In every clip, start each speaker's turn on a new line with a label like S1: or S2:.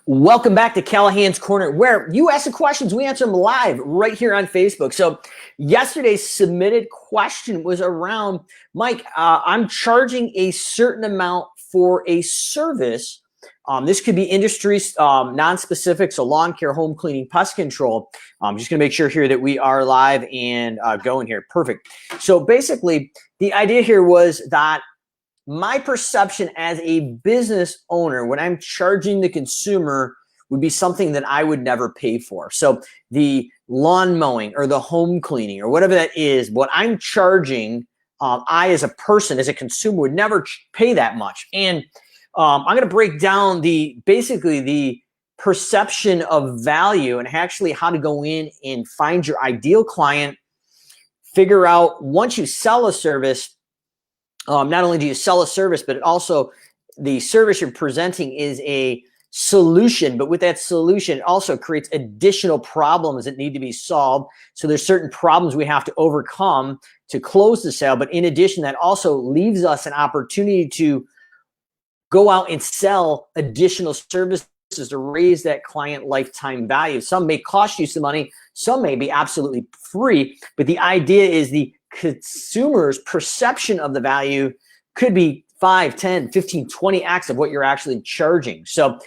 S1: Welcome back to Callahan's Corner, where you ask the questions, we answer them live right here on Facebook. So yesterday's submitted question was around, Mike, I'm charging a certain amount for a service. This could be industry non-specific, so lawn care, home cleaning, pest control. I'm just going to make sure here that we are live and going here. Perfect. So basically, the idea here was that my perception as a business owner, when I'm charging the consumer, would be something that I would never pay for. So the lawn mowing or the home cleaning or whatever that is, what I'm charging, I as a person, as a consumer, would never pay that much. And I'm going to break down basically the perception of value and actually how to go in and find your ideal client, figure out once you sell a service, not only do you sell a service, but also the service you're presenting is a solution. But with that solution, it also creates additional problems that need to be solved. So there's certain problems we have to overcome to close the sale. But in addition, that also leaves us an opportunity to go out and sell additional services to raise that client lifetime value. Some may cost you some money. Some may be absolutely free. But the idea is the consumer's perception of the value could be 5, 10, 15, 20x of what you're actually charging. So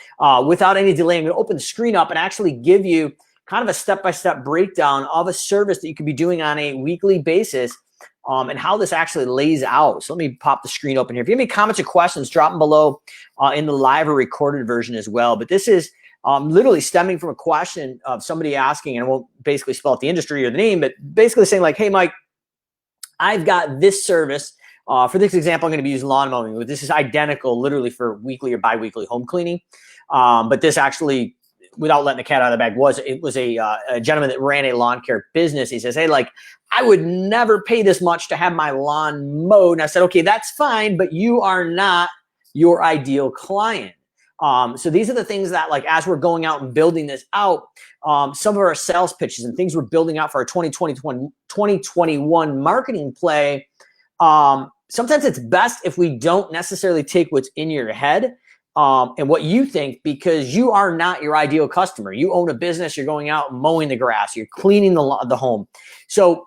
S1: without any delay, I'm going to open the screen up and actually give you kind of a step-by-step breakdown of a service that you could be doing on a weekly basis and how this actually lays out. So let me pop the screen open here. If you have any comments or questions, drop them below in the live or recorded version as well. But this is literally stemming from a question of somebody asking, and I won't basically spell out the industry or the name, but basically saying like, hey, Mike, I've got this service. For this example, I'm going to be using lawn mowing. This is identical literally for weekly or biweekly home cleaning. But this actually, without letting the cat out of the bag, was a gentleman that ran a lawn care business. He says, hey, like, I would never pay this much to have my lawn mowed. And I said, okay, that's fine, but you are not your ideal client. So these are the things that, like, as we're going out and building this out, some of our sales pitches and things we're building out for our 2021 marketing play, sometimes it's best if we don't necessarily take what's in your head and what you think, because you are not your ideal customer. You own a business, you're going out and mowing the grass, you're cleaning the home. So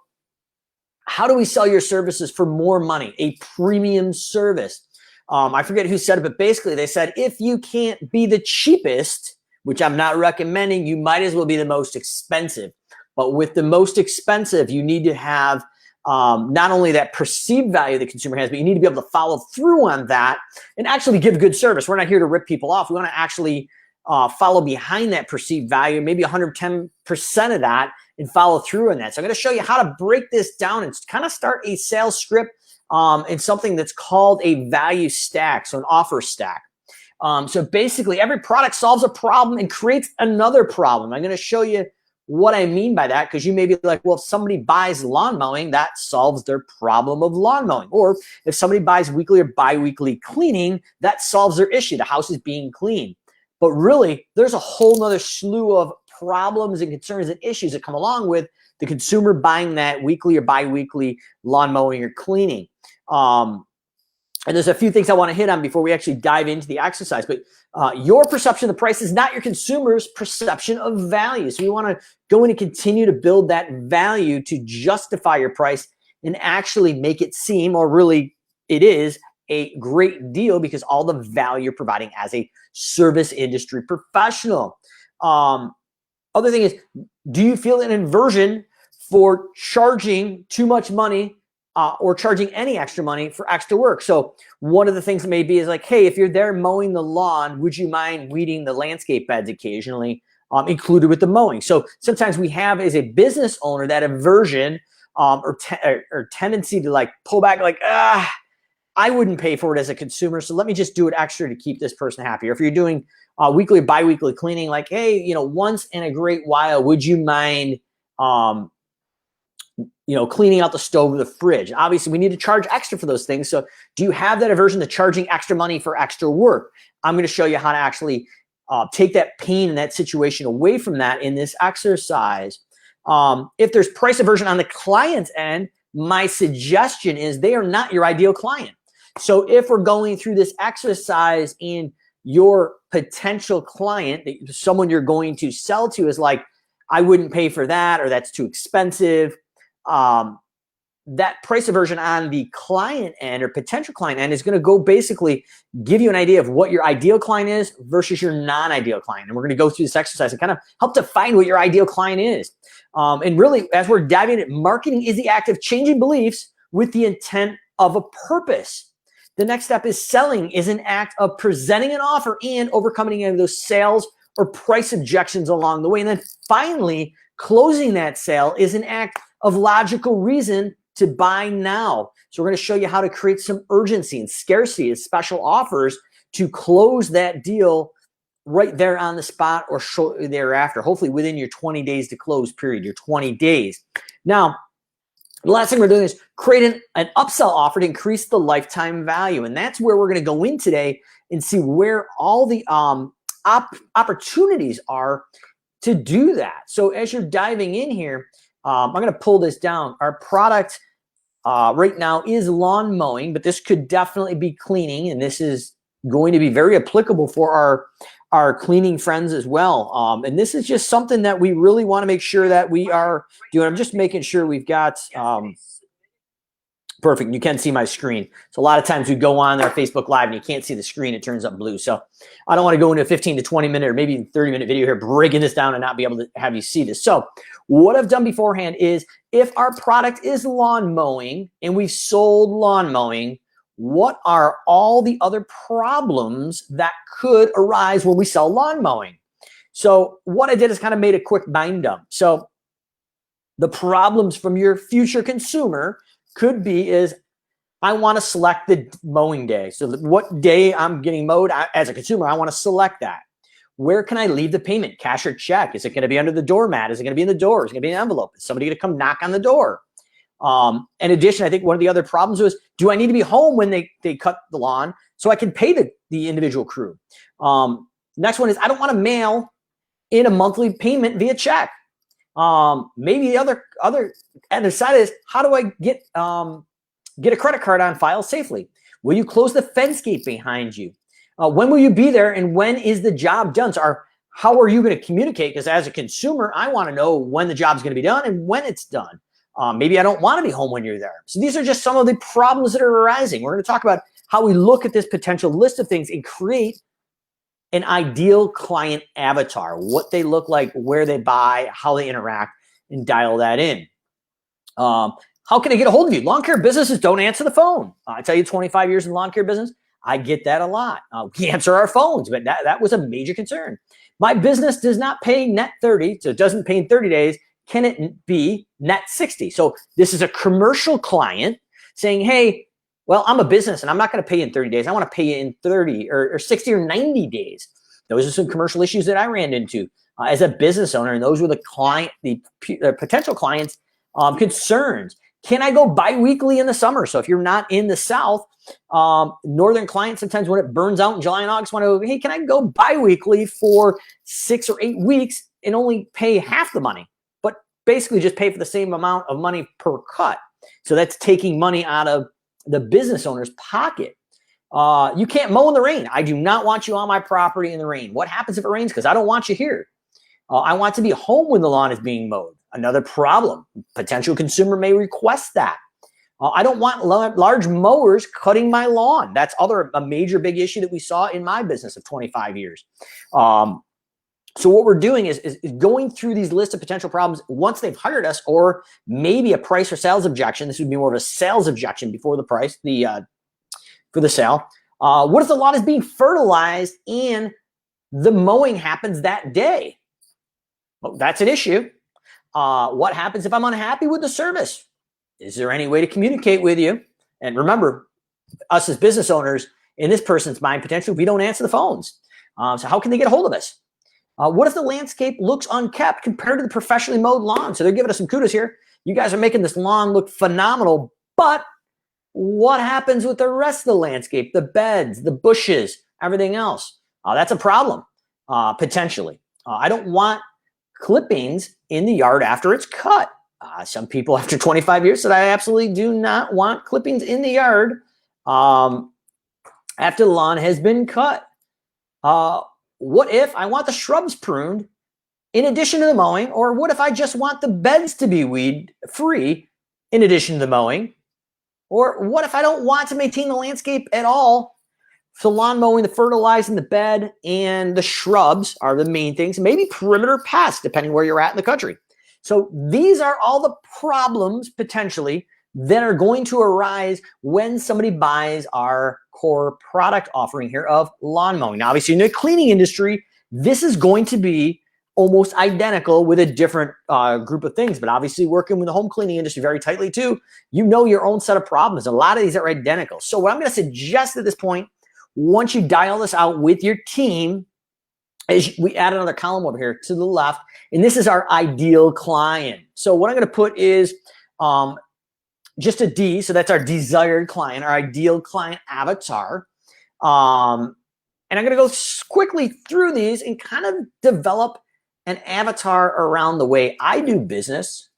S1: how do we sell your services for more money? A premium service. I forget who said it, but basically they said, if you can't be the cheapest, which I'm not recommending, you might as well be the most expensive. But with the most expensive, you need to have not only that perceived value the consumer has, but you need to be able to follow through on that and actually give good service. We're not here to rip people off. We want to actually follow behind that perceived value, maybe 110% of that, and follow through on that. So I'm going to show you how to break this down and kind of start a sales script in something that's called a value stack, so an offer stack. So basically, every product solves a problem and creates another problem. I'm going to show you what I mean by that, because you may be like, well, if somebody buys lawn mowing, that solves their problem of lawn mowing. Or if somebody buys weekly or biweekly cleaning, that solves their issue. The house is being cleaned. But really, there's a whole nother slew of problems and concerns and issues that come along with the consumer buying that weekly or biweekly lawn mowing or cleaning. And there's a few things I want to hit on before we actually dive into the exercise. But your perception of the price is not your consumer's perception of value. So you want to go in and continue to build that value to justify your price and actually make it seem, or really it is, a great deal because all the value you're providing as a service industry professional. Other thing is, do you feel an aversion for charging too much money or charging any extra money for extra work? So one of the things that may be is like, hey, if you're there mowing the lawn, would you mind weeding the landscape beds occasionally included with the mowing? So sometimes we have, as a business owner, that aversion or tendency to like pull back, like, I wouldn't pay for it as a consumer, so let me just do it extra to keep this person happy. Or if you're doing weekly or biweekly cleaning, like, hey, once in a great while, would you mind cleaning out the stove or the fridge? Obviously, we need to charge extra for those things. So do you have that aversion to charging extra money for extra work? I'm going to show you how to actually take that pain in that situation away from that in this exercise. If there's price aversion on the client's end, my suggestion is they are not your ideal client. So if we're going through this exercise and your potential client, someone you're going to sell to, is like, I wouldn't pay for that, or that's too expensive. That price aversion on the client end or potential client end is going to go basically give you an idea of what your ideal client is versus your non-ideal client. And we're going to go through this exercise and kind of help define what your ideal client is. And really, as we're diving in, marketing is the act of changing beliefs with the intent of a purpose. The next step is selling is an act of presenting an offer and overcoming any of those sales or price objections along the way. And then finally, closing that sale is an act of logical reason to buy now. So we're going to show you how to create some urgency and scarcity and special offers to close that deal right there on the spot or shortly thereafter, hopefully within your 20 days to close period, your 20 days. Now, the last thing we're doing is create an upsell offer to increase the lifetime value. And that's where we're going to go in today and see where all the opportunities are to do that. So as you're diving in here, I'm going to pull this down. Our product right now is lawn mowing, but this could definitely be cleaning, and this is going to be very applicable for our cleaning friends as well. And this is just something that we really want to make sure that we are doing. I'm just making sure we've got perfect. You can see my screen. So a lot of times we go on our Facebook Live and you can't see the screen. It turns up blue. So I don't want to go into a 15 to 20 minute or maybe 30-minute video here breaking this down and not be able to have you see this. So what I've done beforehand is, if our product is lawn mowing and we've sold lawn mowing, what are all the other problems that could arise when we sell lawn mowing? So what I did is kind of made a quick mind dump. So the problems from your future consumer could be is, I want to select the mowing day. So what day I'm getting mowed as a consumer, I want to select that. Where can I leave the payment? Cash or check? Is it going to be under the doormat? Is it going to be in the door? Is it going to be in an envelope? Is somebody going to come knock on the door? In addition, I think one of the other problems was, do I need to be home when they cut the lawn so I can pay the individual crew? Next one is, I don't want to mail in a monthly payment via check. Maybe the other side is, how do I get a credit card on file safely? Will you close the fence gate behind you? When will you be there, and when is the job done? So how are you going to communicate? Because as a consumer, I want to know when the job's going to be done and when it's done. Maybe I don't want to be home when you're there. So these are just some of the problems that are arising. We're going to talk about how we look at this potential list of things and create an ideal client avatar, what they look like, where they buy, how they interact, and dial that in. How can I get a hold of you? Lawn care businesses don't answer the phone. I tell you, 25 years in lawn care business, I get that a lot. We answer our phones, but that was a major concern. My business does not pay net 30, so it doesn't pay in 30 days. Can it be net 60? So this is a commercial client saying, hey, well, I'm a business and I'm not going to pay you in 30 days. I want to pay you in 30 or 60 or 90 days. Those are some commercial issues that I ran into as a business owner, and those were the potential clients' concerns. Can I go biweekly in the summer? So if you're not in the South, northern clients, sometimes when it burns out in July and August, want to, hey, can I go biweekly for 6 or 8 weeks and only pay half the money, but basically just pay for the same amount of money per cut? So that's taking money out of the business owner's pocket. You can't mow in the rain. I do not want you on my property in the rain. What happens if it rains? Because I don't want you here. I want to be home when the lawn is being mowed. Another problem. Potential consumer may request that. I don't want large mowers cutting my lawn. That's a major big issue that we saw in my business of 25 years. So what we're doing is going through these lists of potential problems once they've hired us, or maybe a price or sales objection. This would be more of a sales objection before the price, for the sale. What if the lawn is being fertilized and the mowing happens that day? Well, that's an issue. What happens if I'm unhappy with the service? Is there any way to communicate with you? And remember, us as business owners, in this person's mind, potentially, we don't answer the phones. So how can they get a hold of us? What if the landscape looks unkept compared to the professionally mowed lawn? So they're giving us some kudos here. You guys are making this lawn look phenomenal, but what happens with the rest of the landscape, the beds, the bushes, everything else? That's a problem, potentially. I don't want clippings in the yard after it's cut. Some people after 25 years said, I absolutely do not want clippings in the yard after the lawn has been cut. what if I want the shrubs pruned in addition to the mowing? Or what if I just want the beds to be weed free in addition to the mowing? Or what if I don't want to maintain the landscape at all? So lawn mowing, the fertilizing, the bed, and the shrubs are the main things. Maybe perimeter pests, depending where you're at in the country. So these are all the problems potentially that are going to arise when somebody buys our core product offering here of lawn mowing. Now, obviously in the cleaning industry, this is going to be almost identical with a different group of things, but obviously working with the home cleaning industry very tightly too, you know your own set of problems. A lot of these are identical. So what I'm going to suggest at this point, once you dial this out with your team, is we add another column over here to the left, and this is our ideal client. So what I'm going to put is just a D, so that's our desired client, our ideal client avatar. And I'm going to go quickly through these and kind of develop an avatar around the way I do business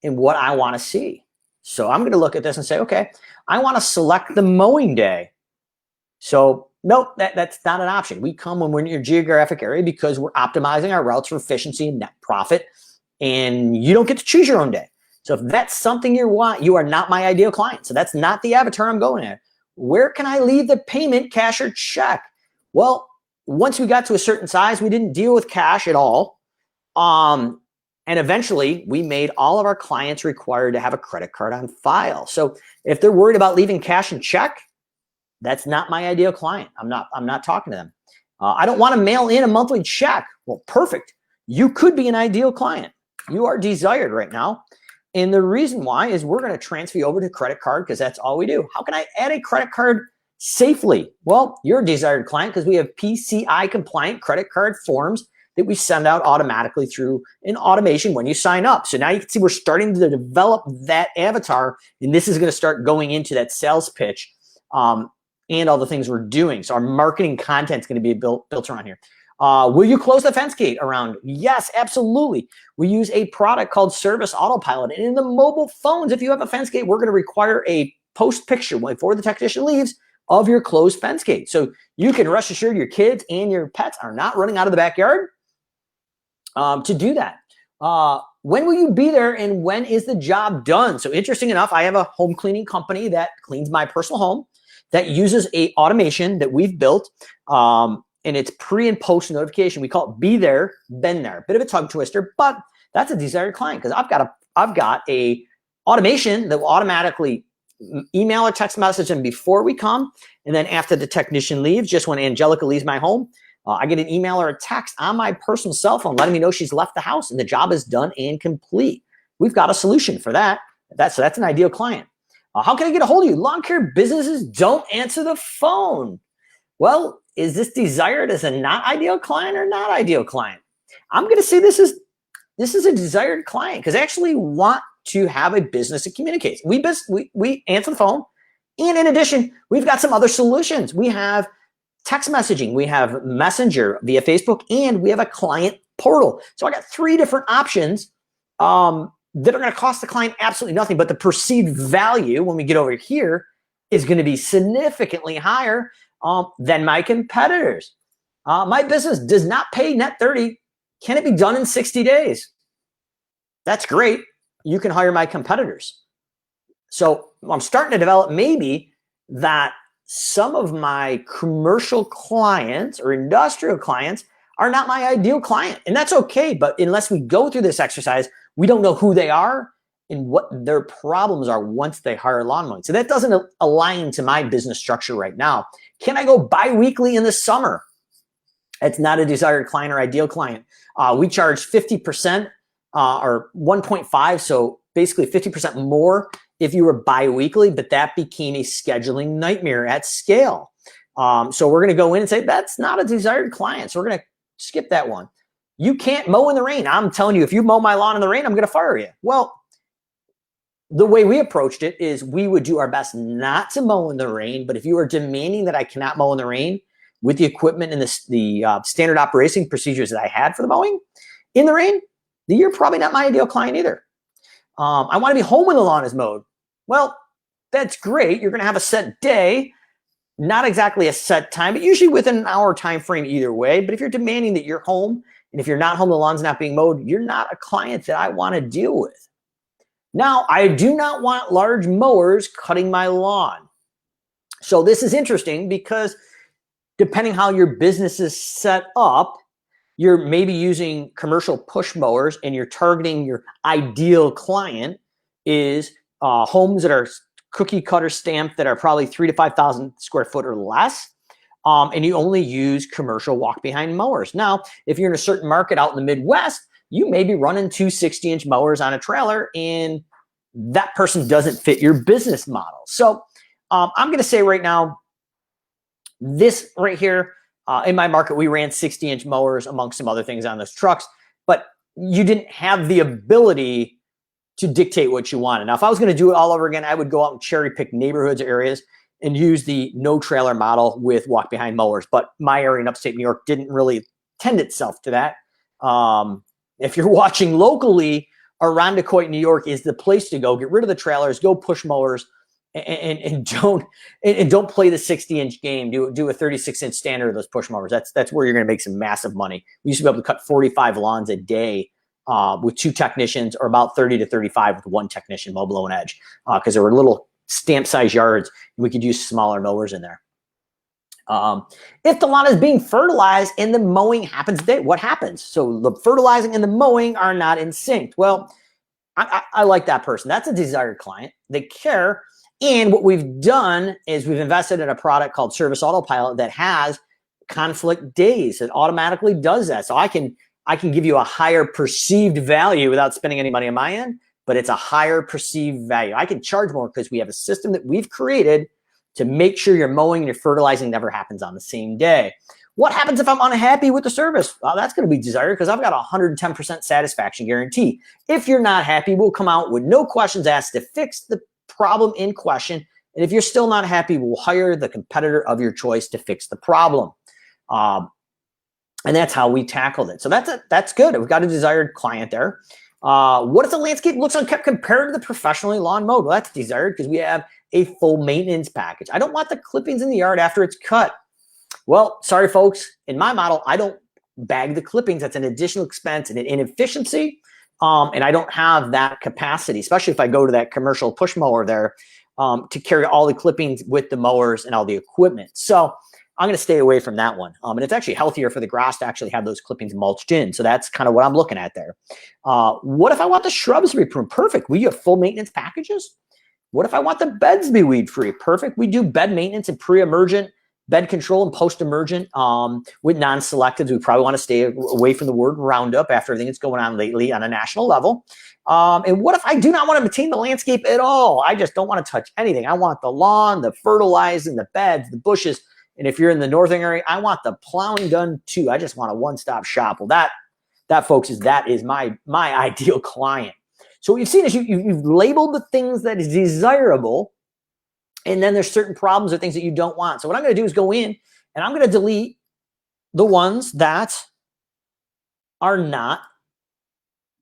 S1: and what I want to see. So I'm going to look at this and say, okay, I want to select the mowing day. So nope, that's not an option. We come when we're in your geographic area because we're optimizing our routes for efficiency and net profit, and you don't get to choose your own day. So if that's something you want, you are not my ideal client. So that's not the avatar I'm going at. Where can I leave the payment, cash or check? Well, once we got to a certain size, we didn't deal with cash at all. And eventually we made all of our clients required to have a credit card on file. So if they're worried about leaving cash and check, that's not my ideal client. I'm not talking to them. I don't want to mail in a monthly check. Well, perfect. You could be an ideal client. You are desired right now. And the reason why is we're going to transfer you over to credit card because that's all we do. How can I add a credit card safely? Well, you're a desired client because we have PCI compliant credit card forms that we send out automatically through an automation when you sign up. So now you can see we're starting to develop that avatar, and this is going to start going into that sales pitch and all the things we're doing. So our marketing content is going to be built around here. Will you close the fence gate around? Yes, absolutely. We use a product called Service Autopilot. And in the mobile phones, if you have a fence gate, we're going to require a post picture before the technician leaves of your closed fence gate. So you can rest assured your kids and your pets are not running out of the backyard to do that. When will you be there and when is the job done? So interesting enough, I have a home cleaning company that cleans my personal home that uses a automation that we've built. And it's pre and post notification. We call it be there, been there. Bit of a tongue twister, but that's a desired client because I've got a automation that will automatically email or text message them before we come, and then after the technician leaves, just when Angelica leaves my home, I get an email or a text on my personal cell phone letting me know she's left the house and the job is done and complete. We've got a solution for that. That's an ideal client. How can I get a hold of you? Lawn care businesses don't answer the phone. Well, is this desired as a not ideal client or not ideal client? I'm going to say this is a desired client because I actually want to have a business that communicates. We answer the phone, and in addition, we've got some other solutions. We have text messaging, we have Messenger via Facebook, and we have a client portal. So I got 3 different options that are going to cost the client absolutely nothing, but the perceived value when we get over here is going to be significantly higher than my competitors. My business does not pay net 30. Can it be done in 60 days? That's great. You can hire my competitors. So I'm starting to develop maybe that some of my commercial clients or industrial clients are not my ideal client. And that's okay. But unless we go through this exercise, we don't know who they are and what their problems are once they hire lawn mowing. So that doesn't align to my business structure right now. Can I go bi-weekly in the summer? It's not a desired client or ideal client. We charge 50% or 1.5, so basically 50% more if you were bi-weekly, but that became a scheduling nightmare at scale. So we're going to go in and say, that's not a desired client. So we're going to skip that one. You can't mow in the rain. I'm telling you, if you mow my lawn in the rain, I'm going to fire you. Well, the way we approached it is we would do our best not to mow in the rain, but if you are demanding that I cannot mow in the rain with the equipment and the standard operating procedures that I had for the mowing in the rain, then you're probably not my ideal client either. I want to be home when the lawn is mowed. Well, that's great. You're going to have a set day, Not exactly a set time, but usually within an hour time frame either way. But if you're demanding that you're home, and if you're not home, the lawn's not being mowed, you're not a client that I want to deal with. Now, I do not want large mowers cutting my lawn. So this is interesting because depending how your business is set up, you're maybe using commercial push mowers and you're targeting your ideal client is homes that are cookie cutter stamped that are probably 3,000 to 5,000 square foot or less. And you only use commercial walk behind mowers. Now, if you're in a certain market out in the Midwest, you may be running two 60-inch mowers on a trailer and that person doesn't fit your business model. So I'm going to say right now, this right here, in my market, we ran 60-inch mowers amongst some other things on those trucks, but you didn't have the ability to dictate what you wanted. Now, if I was going to do it all over again, I would go out and cherry pick neighborhoods or areas and use the no trailer model with walk behind mowers. But my area in upstate New York didn't really tend itself to that. If you're watching locally, Irondequoit, New York is the place to go. Get rid of the trailers, go push mowers, and don't play the 60-inch game. Do a 36-inch standard of those push mowers. That's where you're going to make some massive money. We used to be able to cut 45 lawns a day with 2 technicians, or about 30 to 35 with 1 technician, mow, blow, and edge, because there were little stamp size yards and we could use smaller mowers in there. If the lawn is being fertilized and the mowing happens today, what happens? So the fertilizing and the mowing are not in sync. Well, I like that person. That's a desired client. They care. And what we've done is we've invested in a product called Service Autopilot that has conflict days. It automatically does that. So I can give you a higher perceived value without spending any money on my end, but it's a higher perceived value. I can charge more because we have a system that we've created to make sure your mowing and your fertilizing never happens on the same day. What happens if I'm unhappy with the service? Well, that's going to be desired because I've got a 110% satisfaction guarantee. If you're not happy, we'll come out with no questions asked to fix the problem in question. And if you're still not happy, we'll hire the competitor of your choice to fix the problem. And that's how we tackled it. So that's good. We've got a desired client there. What if the landscape looks unkept compared to the professionally lawn mowed? Well, that's desired because we have a full maintenance package. I don't want the clippings in the yard after it's cut. Well, sorry, folks. In my model, I don't bag the clippings. That's an additional expense and an inefficiency. And I don't have that capacity, especially if I go to that commercial push mower there to carry all the clippings with the mowers and all the equipment. So I'm going to stay away from that one. And it's actually healthier for the grass to actually have those clippings mulched in. So that's kind of what I'm looking at there. What if I want the shrubs to be pruned? Perfect. We have full maintenance packages. What if I want the beds to be weed free? Perfect. We do bed maintenance and pre-emergent bed control and post-emergent with non-selectives. We probably want to stay away from the word Roundup after everything that's going on lately on a national level. And what if I do not want to maintain the landscape at all? I just don't want to touch anything. I want the lawn, the fertilizing, the beds, the bushes. And if you're in the northern area, I want the plowing done too. I just want a one-stop shop. Well, that folks is my ideal client. So what you've seen is you've labeled the things that is desirable, and then there's certain problems or things that you don't want. So what I'm going to do is go in and I'm going to delete the ones that are not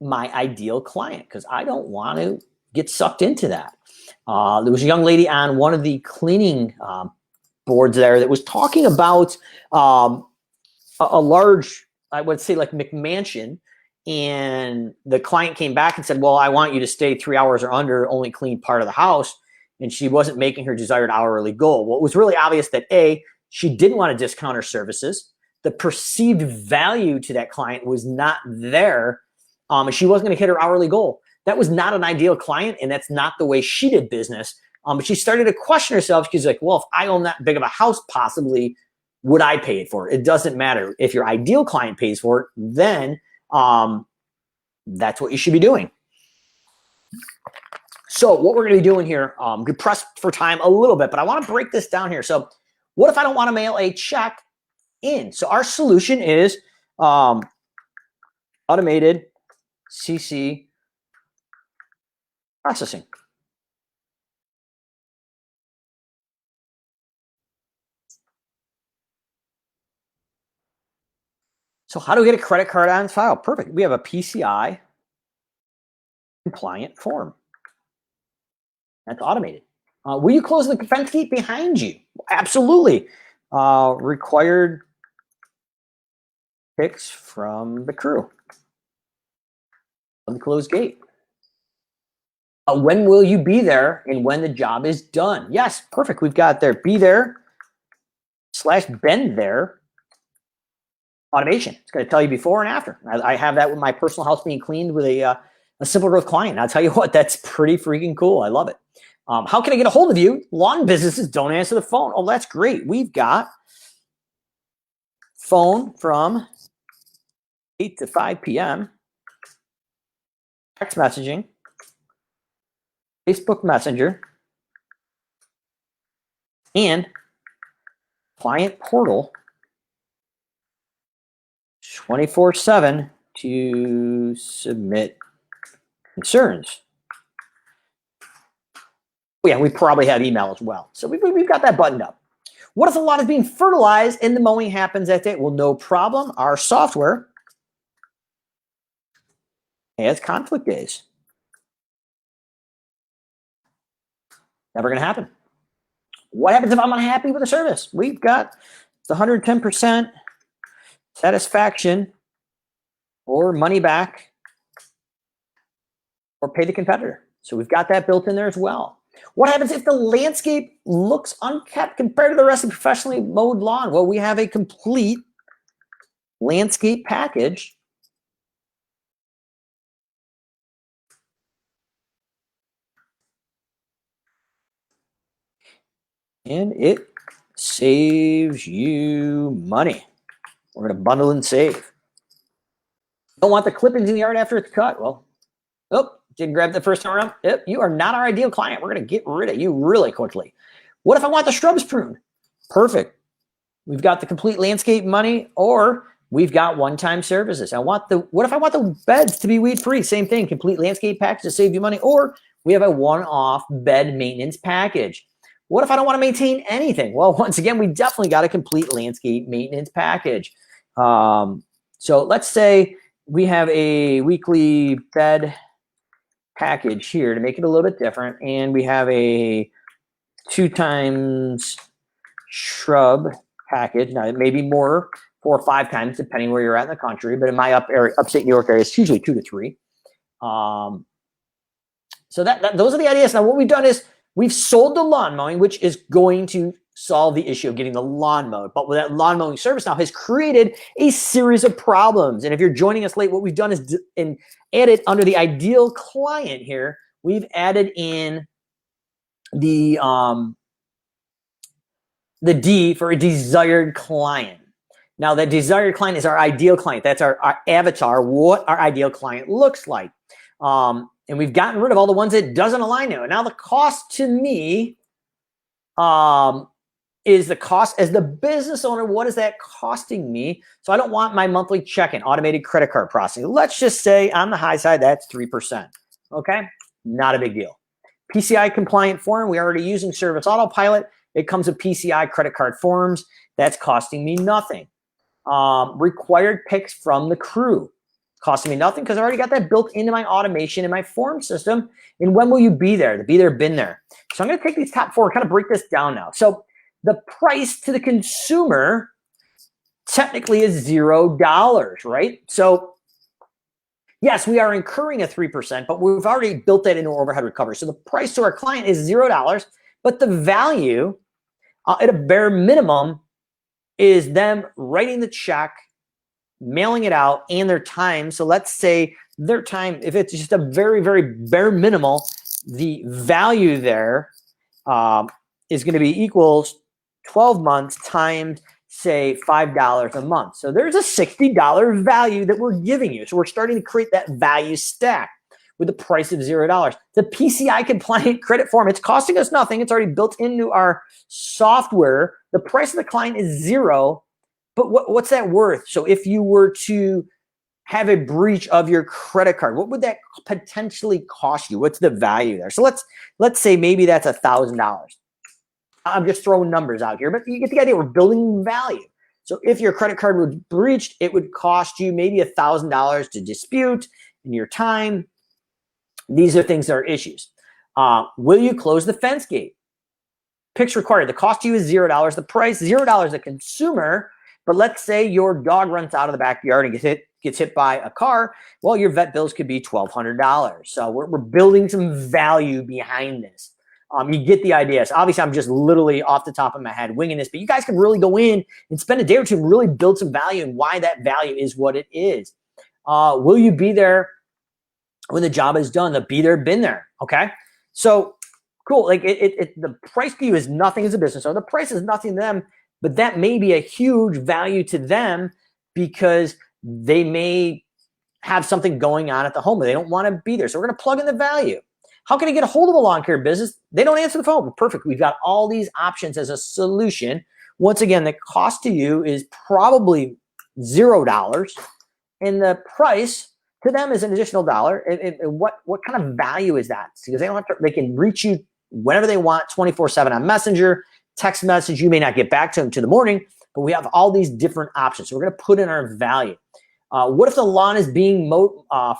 S1: my ideal client because I don't want to get sucked into that. There was a young lady on one of the cleaning boards there that was talking about a large, I would say like McMansion, and the client came back and said, well, I want you to stay 3 hours or under, only clean part of the house. And she wasn't making her desired hourly goal. Well, it was really obvious that A, she didn't want to discount her services. The perceived value to that client was not there. And she wasn't going to hit her hourly goal. That was not an ideal client, and that's not the way she did business. But she started to question herself. She's like, well, if I own that big of a house, possibly, would I pay it for it? It doesn't matter. If your ideal client pays for it, then that's what you should be doing. So what we're going to be doing here, get pressed for time a little bit, but I want to break this down here. So what if I don't want to mail a check in? So our solution is automated CC processing. So how do we get a credit card on file? Perfect. We have a PCI compliant form. That's automated. Will you close the fence gate behind you? Absolutely. Required pics from the crew. Unclosed gate. When will you be there and when the job is done? Yes, perfect. We've got there. Be there / bend there. Automation. It's going to tell you before and after. I have that with my personal house being cleaned with a SimpleGrowth client. I'll tell you what, that's pretty freaking cool. I love it. How can I get a hold of you? Lawn businesses don't answer the phone. Oh, that's great. We've got phone from 8 to 5 p.m. Text messaging, Facebook Messenger, and client portal 24/7 to submit concerns. Oh, yeah, we probably have email as well. So we've got that buttoned up. What if the lawn is being fertilized and the mowing happens that day? Well, no problem. Our software has conflict days. Never going to happen. What happens if I'm unhappy with the service? We've got the 110% satisfaction or money back or pay the competitor. So we've got that built in there as well. What happens if the landscape looks unkept compared to the rest of the professionally mowed lawn? Well, we have a complete landscape package. And it saves you money. We're going to bundle and save. Don't want the clippings in the yard after it's cut. Well, didn't grab the first time around. Yep, you are not our ideal client. We're going to get rid of you really quickly. What if I want the shrubs pruned? Perfect. We've got the complete landscape money, or we've got one-time services. What if I want the beds to be weed-free? Same thing, complete landscape package to save you money, or we have a one-off bed maintenance package. What if I don't want to maintain anything? Well, once again, we definitely got a complete landscape maintenance package. So let's say we have a weekly bed package here to make it a little bit different, and we have a 2 times shrub package. Now it may be more 4 or 5 times depending where you're at in the country, but in my upstate New York area, it's usually 2 to 3. So those are the ideas. Now what we've done is we've sold the lawn mowing, which is going to solve the issue of getting the lawn mowed. But with that lawn mowing service now has created a series of problems. And if you're joining us late, what we've done is added under the ideal client here, we've added in the D for a desired client. Now that desired client is our ideal client. That's our avatar, what our ideal client looks like. And we've gotten rid of all the ones that doesn't align to it. Now the cost to me is the cost as the business owner. What is that costing me? So I don't want my monthly check-in, automated credit card processing. Let's just say on the high side, that's 3%. Okay, not a big deal. PCI compliant form, we're already using Service Autopilot. It comes with PCI credit card forms. That's costing me nothing. Required picks from the crew. Costing me nothing because I already got that built into my automation and my form system. And when will you be there? The be there, been there. So I'm going to take these top 4 and kind of break this down now. So the price to the consumer technically is $0, right? So yes, we are incurring a 3%, but we've already built that into overhead recovery. So the price to our client is $0, but the value at a bare minimum is them writing the check, mailing it out, and their time. So let's say their time, if it's just a very, very bare minimal, the value there is going to be equals 12 months times, say, $5 a month. So there's a $60 value that we're giving you. So we're starting to create that value stack with the price of $0. The PCI compliant credit form, it's costing us nothing. It's already built into our software. The price of the client is $0. But what's that worth? So if you were to have a breach of your credit card, what would that potentially cost you? What's the value there? So let's say maybe that's $1,000. I'm just throwing numbers out here, but you get the idea. We're building value. So if your credit card was breached, it would cost you maybe $1,000 to dispute in your time. These are things that are issues. Will you close the fence gate? picks required. The cost to you is $0. The price, $0 the consumer. But let's say your dog runs out of the backyard and gets hit by a car. Well, your vet bills could be $1,200. So we're building some value behind this. You get the idea. So obviously, I'm just literally off the top of my head winging this, but you guys can really go in and spend a day or two and really build some value and why that value is what it is. Will you be there when the job is done? The be there, been there. Okay. So cool. Like the price to you is nothing as a business owner. The price is nothing to them, but that may be a huge value to them because they may have something going on at the home. They don't want to be there. So we're going to plug in the value. How can I get a hold of a lawn care business? They don't answer the phone. Perfect. We've got all these options as a solution. Once again, the cost to you is probably $0, and the price to them is an additional $1. And what kind of value is that? Because they don't have to. They can reach you whenever they want, 24/7 on Messenger, text message. You may not get back to them to the morning, but we have all these different options. So we're going to put in our value. What if the lawn is being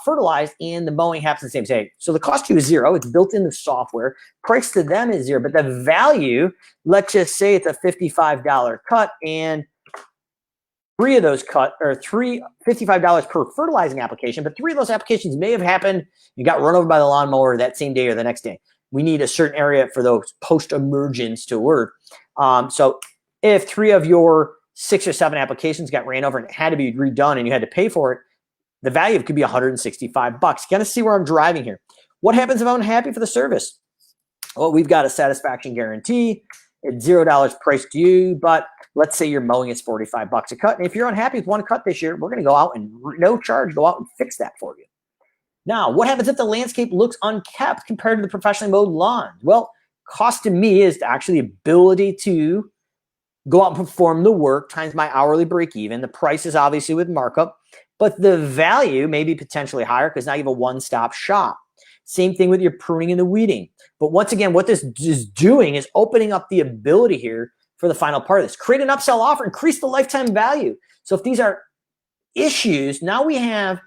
S1: fertilized and the mowing happens the same day? So the cost to you is $0. It's built in the software. Price to them is $0, but the value, let's just say it's a $55 cut, and three of those $55 per fertilizing application, but 3 of those applications may have happened. You got run over by the lawnmower that same day or the next day. We need a certain area for those post-emergence to work. So if 3 of your 6 or 7 applications got ran over and it had to be redone and you had to pay for it, the value could be $165. You got to see where I'm driving here. What happens if I'm unhappy for the service? Well, we've got a satisfaction guarantee. It's $0 price to you, but let's say your mowing is $45 a cut. And if you're unhappy with one cut this year, we're going to go out and no charge, go out and fix that for you. Now, what happens if the landscape looks unkept compared to the professionally mowed lawn? Well, cost to me is actually the ability to go out and perform the work times my hourly break even. The price is obviously with markup, but the value may be potentially higher because now you have a one-stop shop. Same thing with your pruning and the weeding. But once again, what this is doing is opening up the ability here for the final part of this. Create an upsell offer, increase the lifetime value. So if these are issues, now we have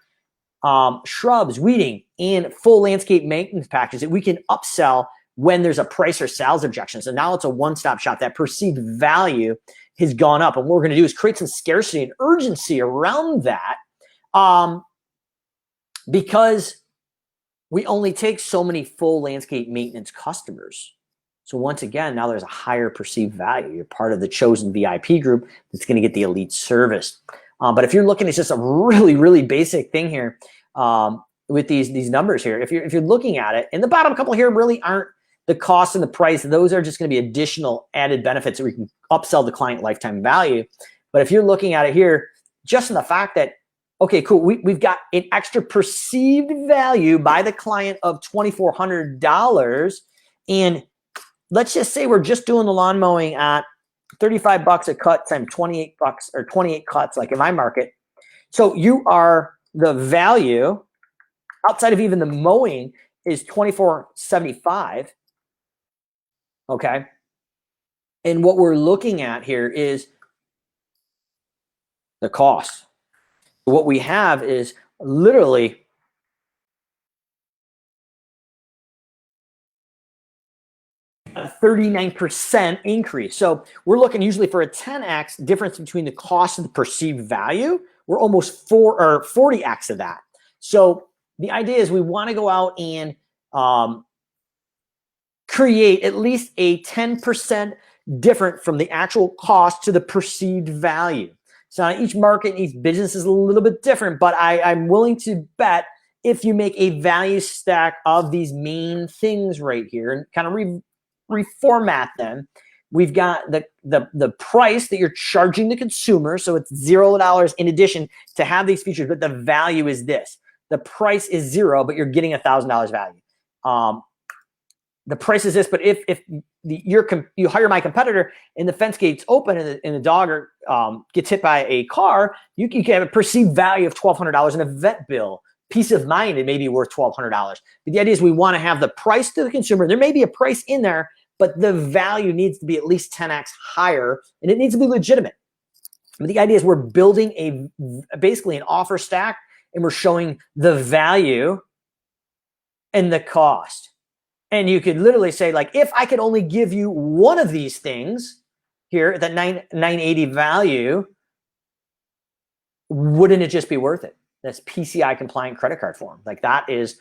S1: shrubs, weeding, and full landscape maintenance packages that we can upsell when there's a price or sales objection. So now it's a one-stop shop. That perceived value has gone up. And what we're going to do is create some scarcity and urgency around that because we only take so many full landscape maintenance customers. So once again, now there's a higher perceived value. You're part of the chosen VIP group that's going to get the elite service. But if you're looking at just a really, really basic thing here with these numbers here, if you're looking at it, and the bottom couple here really aren't the cost and the price. Those are just going to be additional added benefits that we can upsell the client lifetime value. But if you're looking at it here, just in the fact that, okay, cool, we've got an extra perceived value by the client of $2,400. And let's just say we're just doing the lawn mowing at $35 a cut times $28 or 28 cuts, like in my market. So the value outside of even the mowing is $24.75. Okay. And what we're looking at here is the cost. What we have is literally a 39% increase. So we're looking usually for a 10x difference between the cost and the perceived value. We're almost 40x of that. So the idea is we want to go out and create at least a 10% different from the actual cost to the perceived value. So each market and each business is a little bit different, but I'm willing to bet if you make a value stack of these main things right here and kind of reformat them, we've got the price that you're charging the consumer. So it's $0 in addition to have these features, but the value is this. The price is $0, but you're getting $1,000 value. The price is this, but if you hire my competitor and the fence gate's open and the dog gets hit by a car, you can have a perceived value of $1,200 in a vet bill. Peace of mind, it may be worth $1,200. But the idea is we want to have the price to the consumer. There may be a price in there, but the value needs to be at least 10x higher, and it needs to be legitimate. But the idea is we're building basically an offer stack, and we're showing the value and the cost. And you could literally say, like, if I could only give you one of these things here, that 980 value, wouldn't it just be worth it? That's PCI compliant credit card form. Like, that is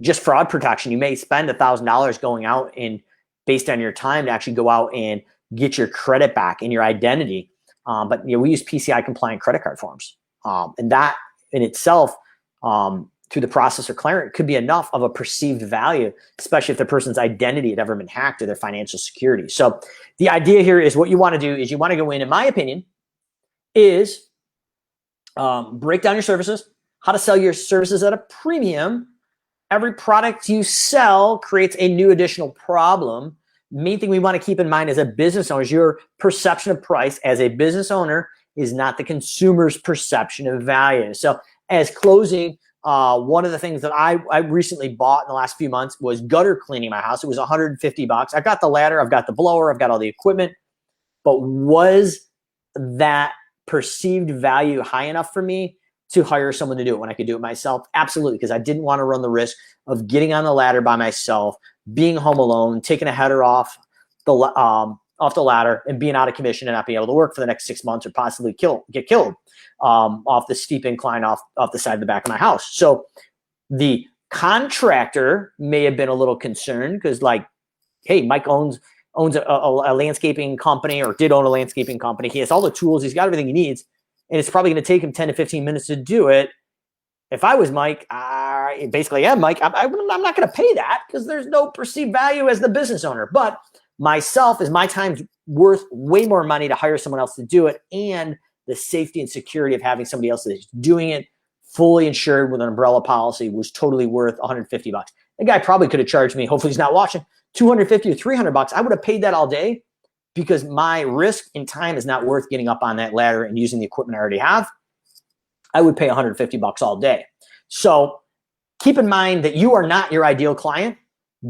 S1: just fraud protection. You may spend $1,000 going out and based on your time to actually go out and get your credit back and your identity. But we use PCI compliant credit card forms. And that in itself, through the processor clearance, could be enough of a perceived value, especially if the person's identity had ever been hacked or their financial security. So the idea here is what you want to do is you want to go in my opinion, is break down your services, how to sell your services at a premium. Every product you sell creates a new additional problem. Main thing we want to keep in mind as a business owner is your perception of price as a business owner is not the consumer's perception of value. So as closing, one of the things that I recently bought in the last few months was gutter cleaning my house. It was $150. I've got the ladder, I've got the blower, I've got all the equipment, but was that perceived value high enough for me to hire someone to do it when I could do it myself? Absolutely, because I didn't want to run the risk of getting on the ladder by myself, being home alone, taking a header off the ladder and being out of commission and not being able to work for the next 6 months or possibly get killed off the steep incline off the side of the back of my house. So the contractor may have been a little concerned because, like, hey, Mike owns a landscaping company, or did own a landscaping company. He has all the tools. He's got everything he needs. And it's probably going to take him 10 to 15 minutes to do it. If I was Mike, basically, yeah, Mike, I'm not going to pay that because there's no perceived value as the business owner. But myself, is my time's worth way more money to hire someone else to do it, and the safety and security of having somebody else that's doing it fully insured with an umbrella policy was totally worth $150. The guy probably could have charged me, hopefully he's not watching, $250 or $300. I would have paid that all day, because my risk in time is not worth getting up on that ladder and using the equipment I already have. I would pay $150 all day. So keep in mind that you are not your ideal client.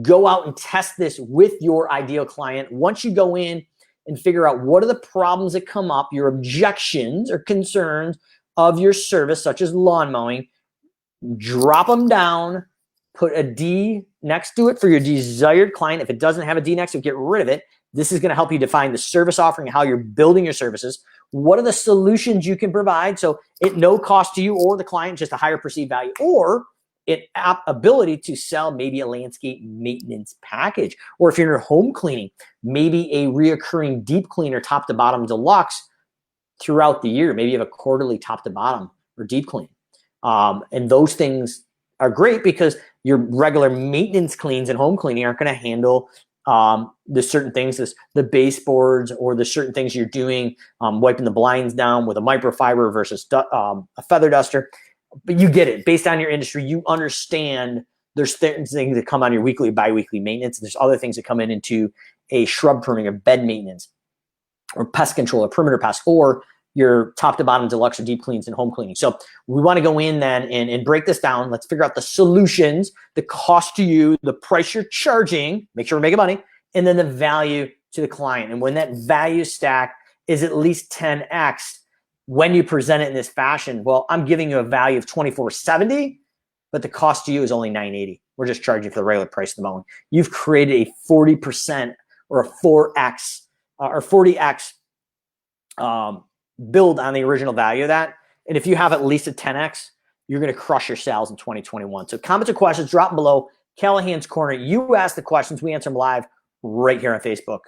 S1: Go out and test this with your ideal client. Once you go in and figure out what are the problems that come up, your objections or concerns of your service, such as lawn mowing, drop them down, put a D next to it for your desired client. If it doesn't have a D next to it, get rid of it. This is going to help you define the service offering, how you're building your services. What are the solutions you can provide? So at no cost to you or the client, just a higher perceived value, or ability to sell maybe a landscape maintenance package. Or if you're in your home cleaning, maybe a reoccurring deep cleaner, top to bottom deluxe throughout the year. Maybe you have a quarterly top to bottom or deep clean. And those things are great because your regular maintenance cleans and home cleaning aren't going to handle the certain things, the baseboards or the certain things you're doing, wiping the blinds down with a microfiber versus a feather duster. But you get it. Based on your industry, you understand there's things that come on your weekly, bi-weekly maintenance. There's other things that come into a shrub pruning or bed maintenance or pest control or perimeter pest or your top to bottom deluxe or deep cleans and home cleaning. So we want to go in then and break this down. Let's figure out the solutions, the cost to you, the price you're charging, make sure we're making money, and then the value to the client. And when that value stack is at least 10x, when you present it in this fashion, well, I'm giving you a value of $24.70, but the cost to you is only $9.80. We're just charging for the regular price of the mowing. You've created a 40% or a 4x or 40x build on the original value of that. And if you have at least a 10x, you're going to crush your sales in 2021. So comments or questions, drop below. Callahan's Corner. You ask the questions, we answer them live right here on Facebook.